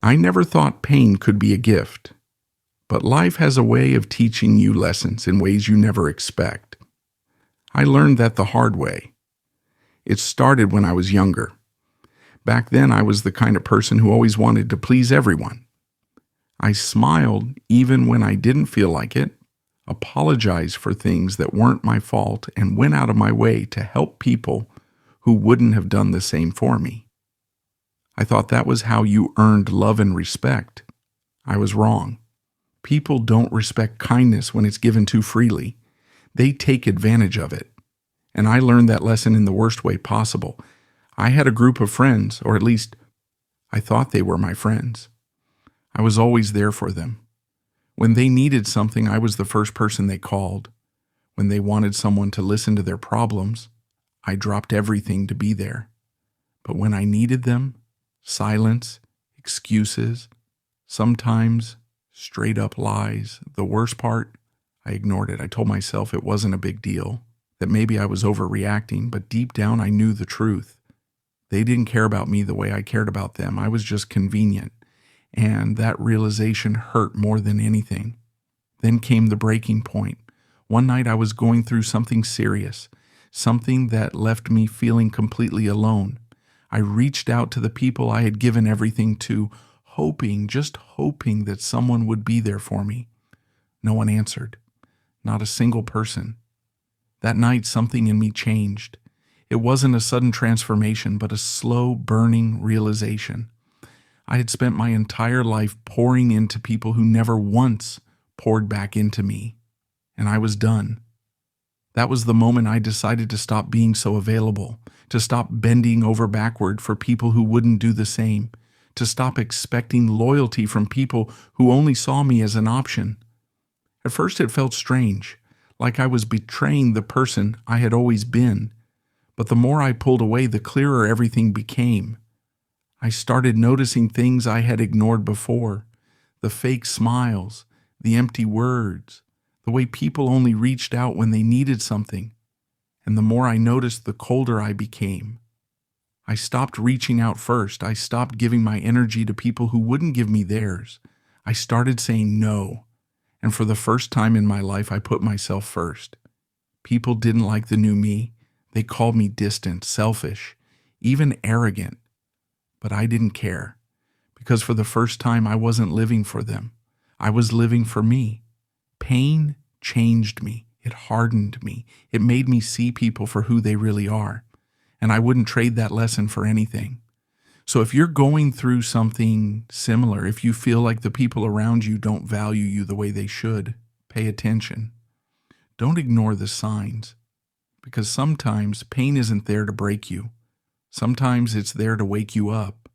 I never thought pain could be a gift, but life has a way of teaching you lessons in ways you never expect. I learned that the hard way. It started when I was younger. Back then, I was the kind of person who always wanted to please everyone. I smiled even when I didn't feel like it, apologized for things that weren't my fault, and went out of my way to help people who wouldn't have done the same for me. I thought that was how you earned love and respect. I was wrong. People don't respect kindness when it's given too freely. They take advantage of it. And I learned that lesson in the worst way possible. I had a group of friends, or at least I thought they were my friends. I was always there for them. When they needed something, I was the first person they called. When they wanted someone to listen to their problems, I dropped everything to be there. But when I needed them, silence, excuses, sometimes straight up lies. The worst part, I ignored it. I told myself it wasn't a big deal, that maybe I was overreacting, but deep down I knew the truth. They didn't care about me the way I cared about them. I was just convenient, and that realization hurt more than anything. Then came the breaking point. One night I was going through something serious, something that left me feeling completely alone. I reached out to the people I had given everything to, just hoping that someone would be there for me. No one answered. Not a single person. That night, something in me changed. It wasn't a sudden transformation, but a slow, burning realization. I had spent my entire life pouring into people who never once poured back into me, and I was done. That was the moment I decided to stop being so available, to stop bending over backward for people who wouldn't do the same, to stop expecting loyalty from people who only saw me as an option. At first it felt strange, like I was betraying the person I had always been, but the more I pulled away, the clearer everything became. I started noticing things I had ignored before, the fake smiles, the empty words, the way people only reached out when they needed something. And the more I noticed, the colder I became. I stopped reaching out first. I stopped giving my energy to people who wouldn't give me theirs. I started saying no. And for the first time in my life, I put myself first. People didn't like the new me. They called me distant, selfish, even arrogant. But I didn't care, because for the first time, I wasn't living for them. I was living for me. Pain changed me. It hardened me. It made me see people for who they really are. And I wouldn't trade that lesson for anything. So if you're going through something similar, if you feel like the people around you don't value you the way they should, pay attention. Don't ignore the signs, because sometimes pain isn't there to break you. Sometimes it's there to wake you up.